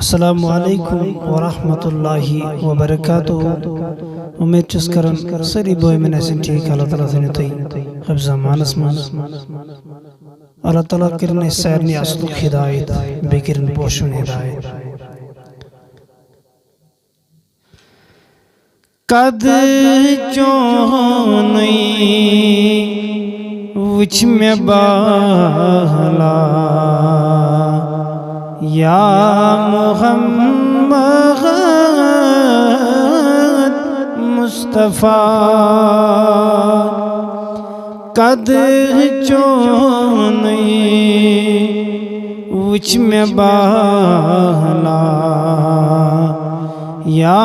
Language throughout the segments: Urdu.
السلام علیکم ورحمۃ اللہ وبرکاتہ امید چھس کران سری بوئی من اسن ٹھیک اللہ تعالیٰ تھنو تھی حفظ مانس من اللہ تعالیٰ کرن سارنی اصل ہدایت بے کرن پوشن ہدایت قد چونی وچ میں بالا یا محمد مصطفیٰ قد چونی وچ میں بالا یا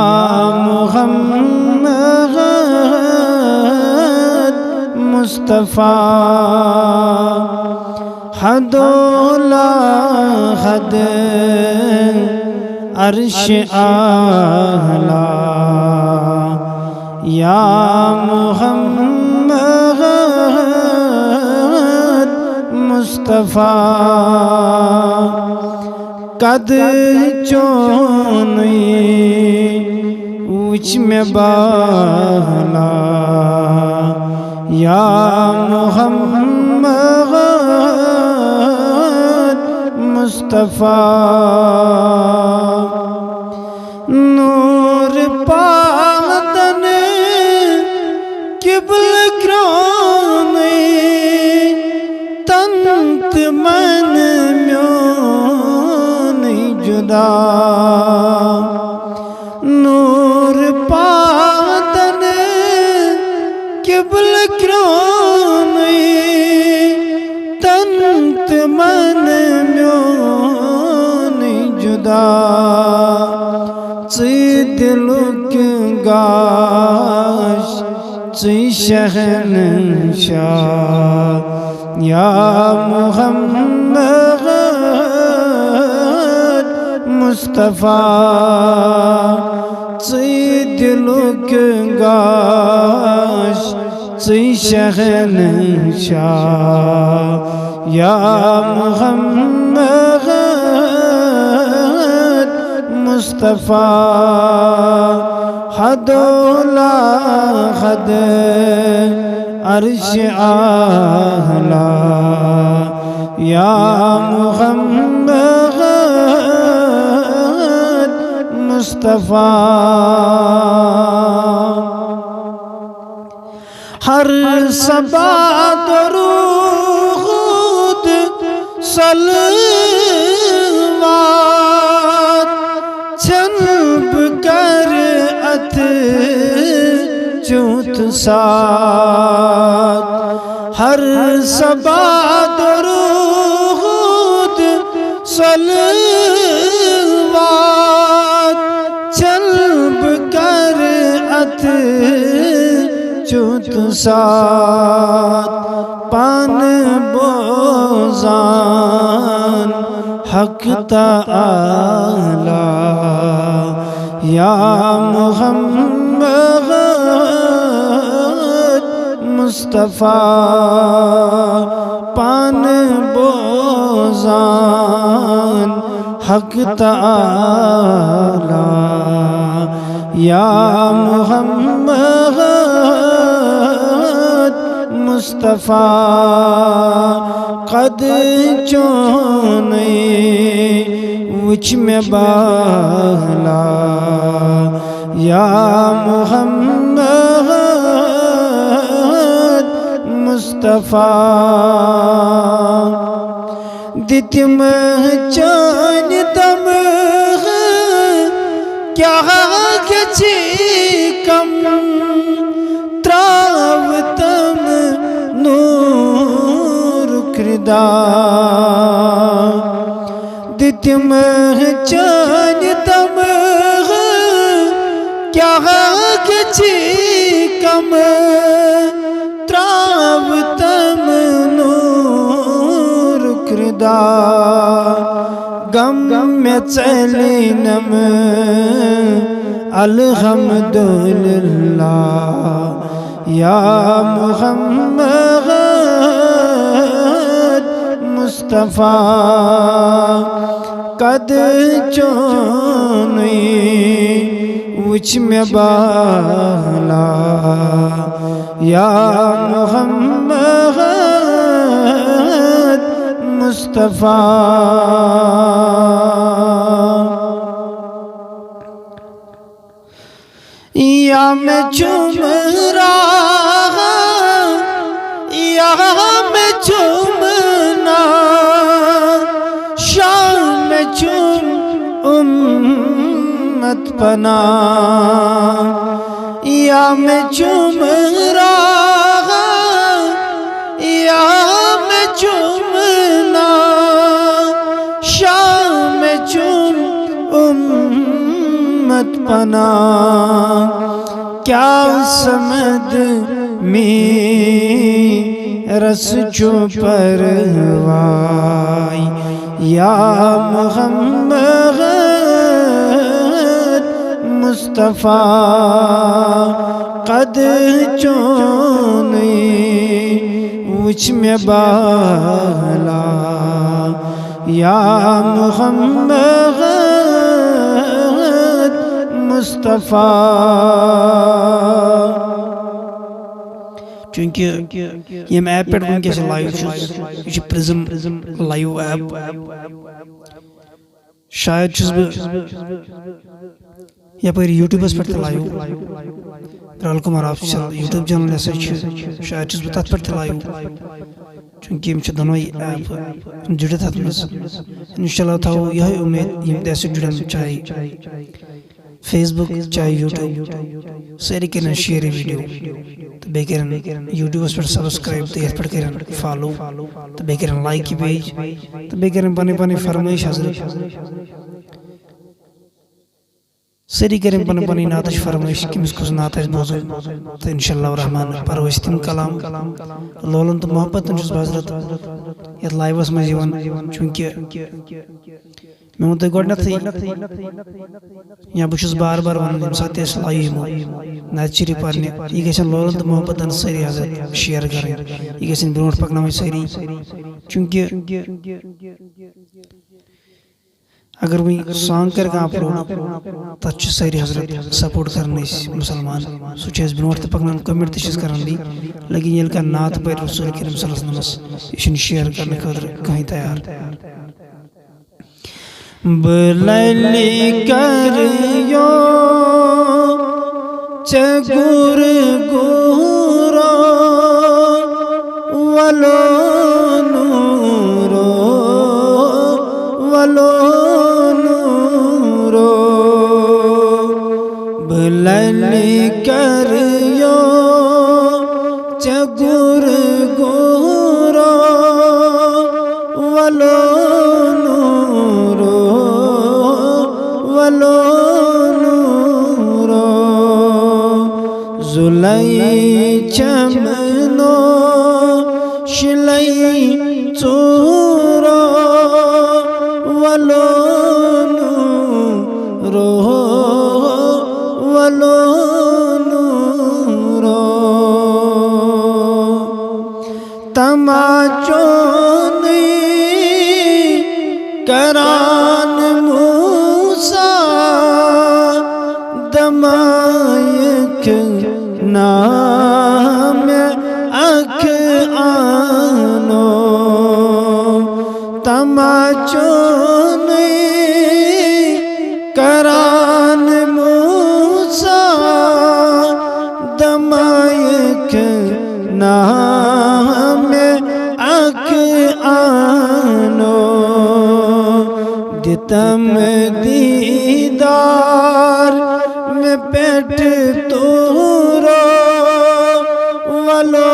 محمد مصطفیٰ حدولا حد عرش اعلی یا محمد مصطفیٰ قد چونی وچ میں بالا یا محمد مصطفیٰ نور پادن قبل گرانی تنت من میونی جدا نور پادن قبل گرانی تنت من میونی جدا ژی دلک گاش ژی شہنشاہ یا محمد مصطفیٰ ژی دلک گاش ژی شہنشاہ یا محمد مصطفیٰ حدولا حد عرش اعلی یا محمد مصطفیٰ ہر صبا درود صلوات چھنب کر ات چوت سات ہر صبا درود صلوات چھنب کر ات چوت سات پان بوزان حق تعالی یا محمد مصطفیٰ پان بوزان حق تعالی یا محمد مصطفیٰ قد چونی وچ میں بالا یا محمد مصطفیٰ دتم چان دم کیا گچی کم تراوتم نور کردا دتم چان دم کیا گچی کم تراوتم نور کردا غم میں چلینم الحمدللہ یا محمد مصطفیٰ قد چونی وچ میں بالا یا محمد مصطفیٰ یا میں چوم رہا یا میں چومنا شام میں چوم امت پنا یا میں چوم رہا یا میں چومنا شام میں چوم امت پنا کیا سمد میں رس چو پروائی یا محمد مصطفیٰ قد چونی وچ میں بالا یا محمد مصطفیٰ چونکہ یہ میں ایپ پیٹ ہوں کیسے لائیو چوز یہ پرزم لائیو ایپ شاید چوز یا پر یوٹیوب اس پر لائیو رال کمار آپ یوٹیوب چینل ایسے شاید چوز بتات پر لائیو چونکہ ہم دونوں ایپ جڑے تھا انشاءاللہ تھا یہ امید یہ ایسے جڑن چاہیے فیس بک چاہے یوٹیوب ساری کرن شیئر ویڈیو تو بے کرن یوٹیوب اس پر سبسکرائب دیکھ پڑھ کرن فالو تو بے کرن لائک کی پیج تو بے کرن پانے فرمائش حضرت ساری کرن پانے ناتش فرمائش کی مسکوز ناتش بوزن تو انشاءاللہ الرحمن پروشتیم کلام لولن تو محبت انجز بازرت یہ لائیو اس میں جیون چونکہ میں مجھے گوڑنا تھی یا بچھس بار بار ونن ساتھ اس لائیو مو نیچری پارنے یہ کیسن لولن تو محبت ان ساری حضرت شیئر کریں یہ کیسن برونٹ پکنا ہوئی ساری چونکہ اگر وہ سانگ کر گا اپلوڈ تچ ساری حضرت سپورٹ کرنے مسلمان سوچے اس برونٹ تو پکنا کمنٹ تشیز کرن دی لیکن یہ کا نات پر رسول کریم صلی اللہ علیہ وسلم یہ شیئر کرنے قدر کہیں تیار بللی کریو چگور گورو ولو نورو ولو نورو بللی کریو چگور گورو ولو زلی چمنو شلی چورو ولو نورو ولو نورو تماچونی کران موسیٰ دمائک نام اک آنو تماچونی کران موسیٰ دمائک نام اک آنو دتم دیدار میں پیٹ تو رو ولو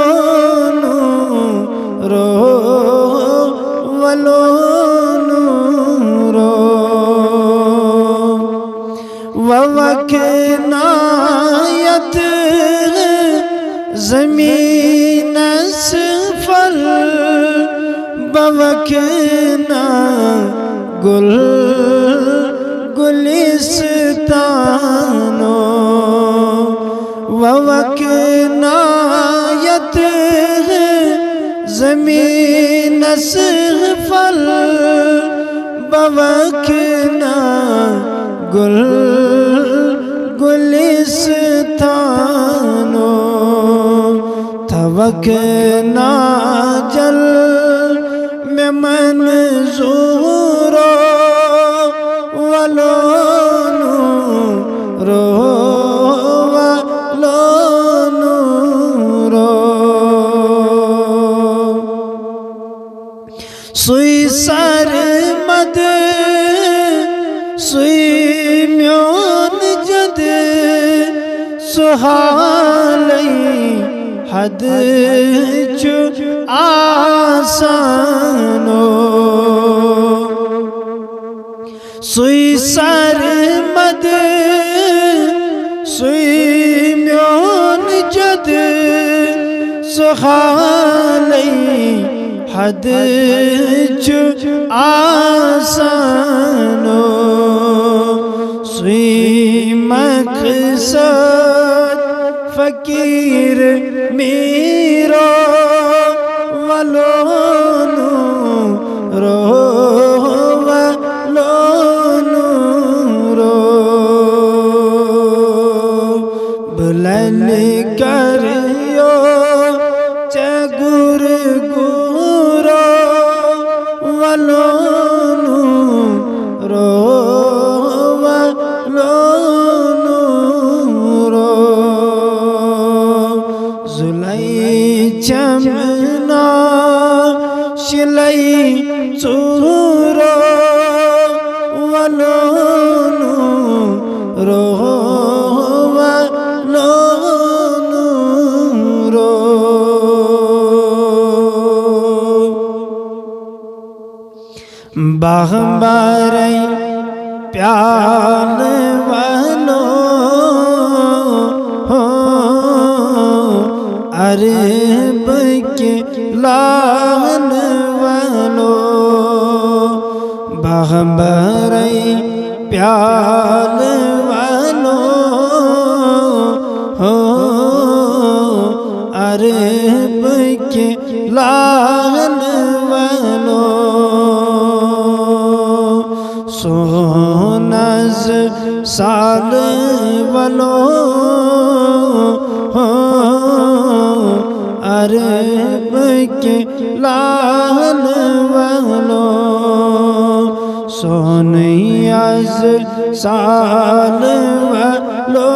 نورو ولو نورو ووکنایت زمین اسفل بوکنا گل گلستانو ووکنایت زمین اسفل توکنا گل گلستانو توکنا جل میں منظورو ولونو رو ولونو رو سوی سرمد سوی میون جد سہالی حد چو آسانو سوی سرمد سوی میون جد سہالی حد چو آسانو سوی مقصد فقیر میرو ولونو رو ولونو رو بلند کریو چگور گورو ولونو رو ولونو رو زلی چمنا شلی چورو ولونو رو ولونو رو باغباری پیال والو عرب کے لان والو باغباری پیال والو عرب کے لان والو سونز سال والو عرب کے لان والو سونی از سال والو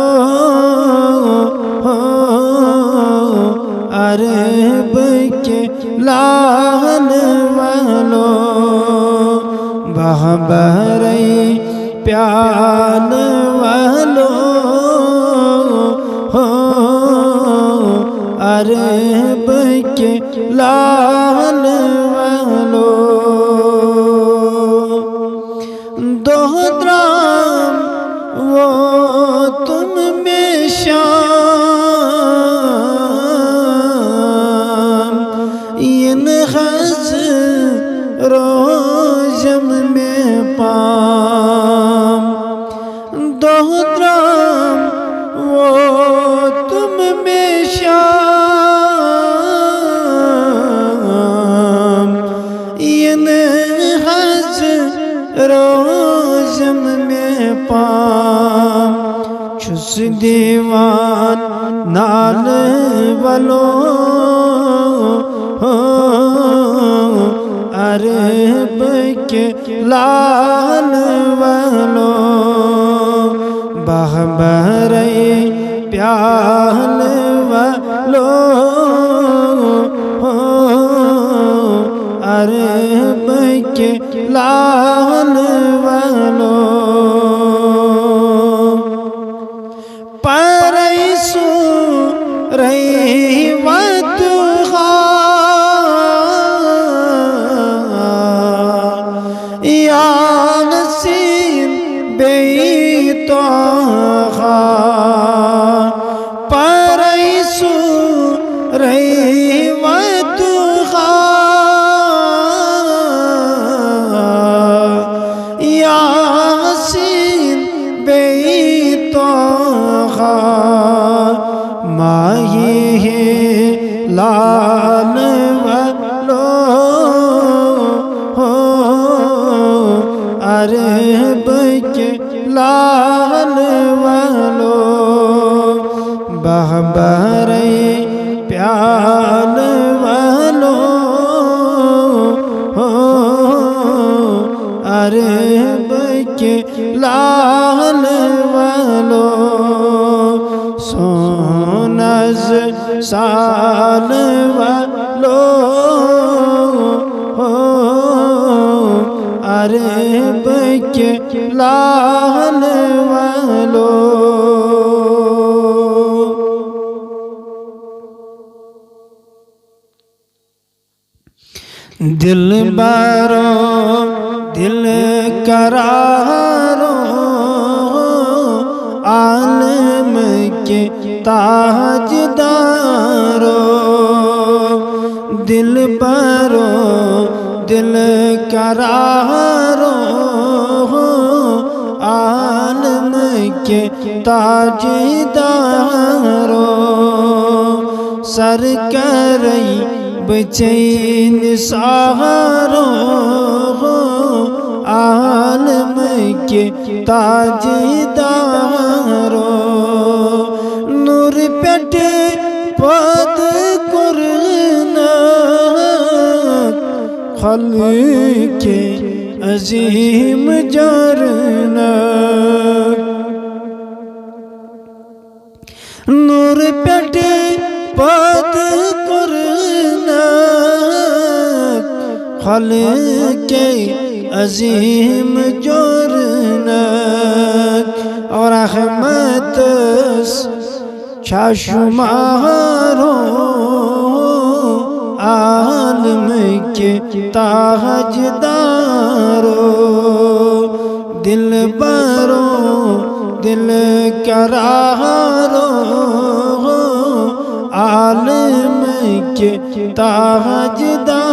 عرب کے لان والو باغباری پیال والو عرب کے لان والو دو درام وہ تم میں شام ین غز روزم میں پام دو درام وہ تم میں شام ین غز روزم میں پام چھس دیوان نال والو عرب کے لان والو باغباری پیال والو عرب کے لان والو پریسو رہی وط یا نسیم بیتو پریسو رہی وط یا نسیم بیتو ماہی ہے لال والو عرب کے لال والو بہبر پیال والو عرب کے لال والو سونز سال والو عرب کے لال والو دل بارو دل قرارو عالم کے تاجدارو دل بارو دل قرارو عالم کے تاجدارو سر کرئی بچین سہارو عالم کے تاجدارو نور پیٹ پد کرنا خلق عظیم جرنا نور پیٹ پد کرنا خلق عظیم جرنا اور رحمت شمارو عالم کے تاجدارو دل برو دل قرارو عالم کے تاجدارو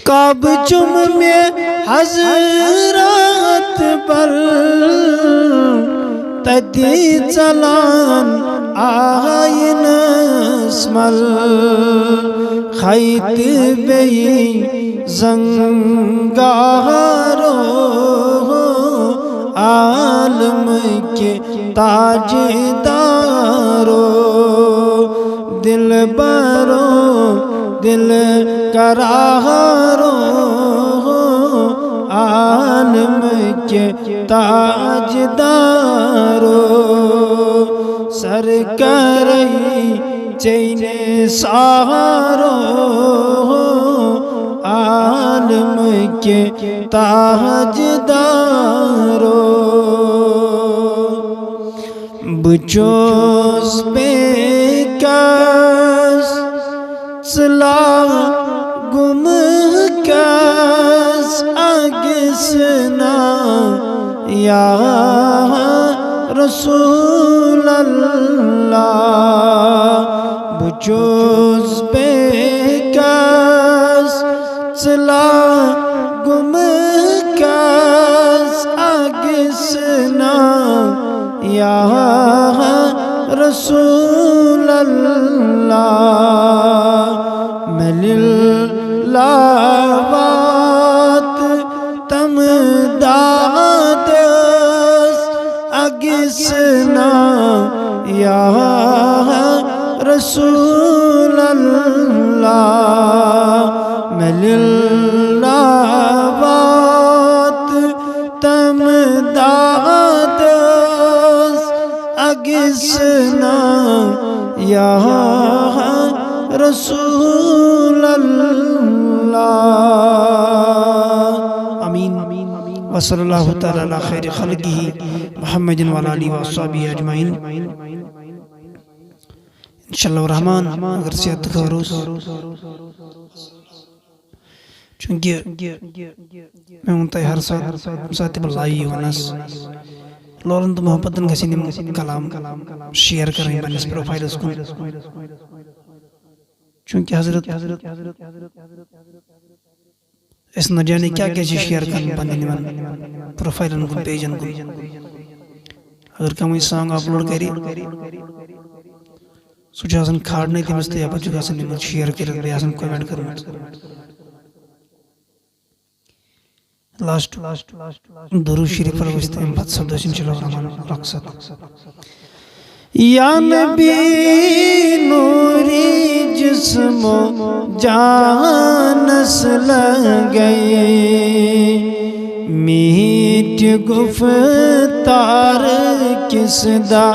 کعب چم میں حضرات پر تدی چلان آئین اسمل خیت بی زنگارو عالم کے تاجدارو دل برو دل قرارو عالم کے تاجدارو سر کرئی چین سہارو عالم کے تاجدارو بچوز بیکاس چلا گم کاس اگسنا یا رسول اللہ بچوز بیکاس چلا گم کاس اگسنا یا رسول اللہ مل لاوات تم دادس اگسنا یا رسول اللہ مل لاوات تم دادس اگسنا یا رسول اللہ آمین وصلی اللہ تعالی علی خیر خلقہ محمد وعلی آلہ وصحبہ اجمعین انشاءاللہ الرحمن اگر صحت کا روز چونکہ میں انتہائی ہر ساتھ بلائی ونس لولن تو محبتن گھسی نم کلام شیئر کریں بنس پروفائلز کو چونکہ حضرت اس نہ جانے کیا کیا چیز شیئر کریں بندی نمان پروفائلن کو پیجن کو اگر کمی سانگ اپلوڈ کری سوچا حسن کھاڑ نہیں تھی مستے یا بچو حسن نمان شیئر کریں بے حسن کومنٹ کریں لاسٹ درود شریف پر وستیم بات سب دشن چلو رحمان رقصت یا نبی نوری جسم و جانس لگئے میٹ گفتار کس دا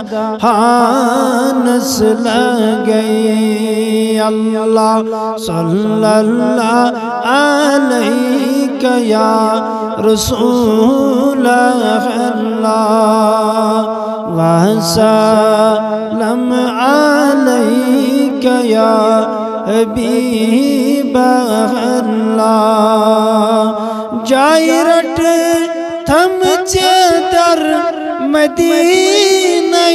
ہانس لگئے اللہ صلی اللہ علیہ یا رسول اللہ وسلم علیک یا حبیب اللہ جائے رٹ تھم در مدینہ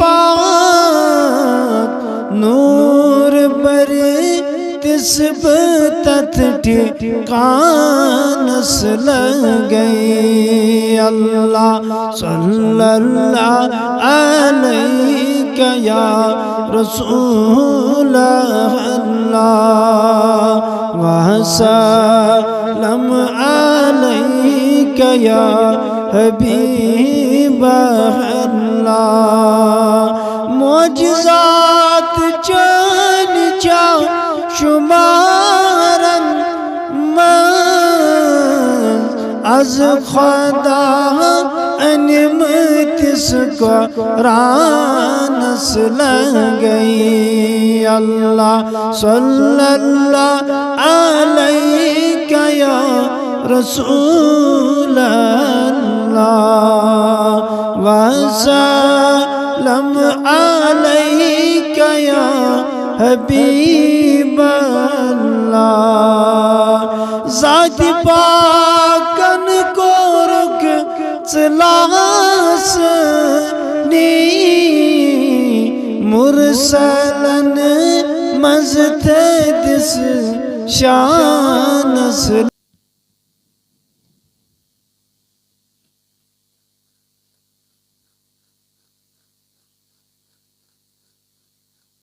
پاک نور بر تثبتت ٹھکانس لگئے اللہ صلی اللہ علیہ یا رسول اللہ وسلم علیک یا حبیب اللہ معجزات چن جاؤ شمارن از خدا انمتس قرآنس لگئی اللہ صلی اللہ علیہ یا رسول اللہ وسلم علیک یا حبیب اللہ ذات پاکن کو رک چلاس نی مرسلن مزت دس شانس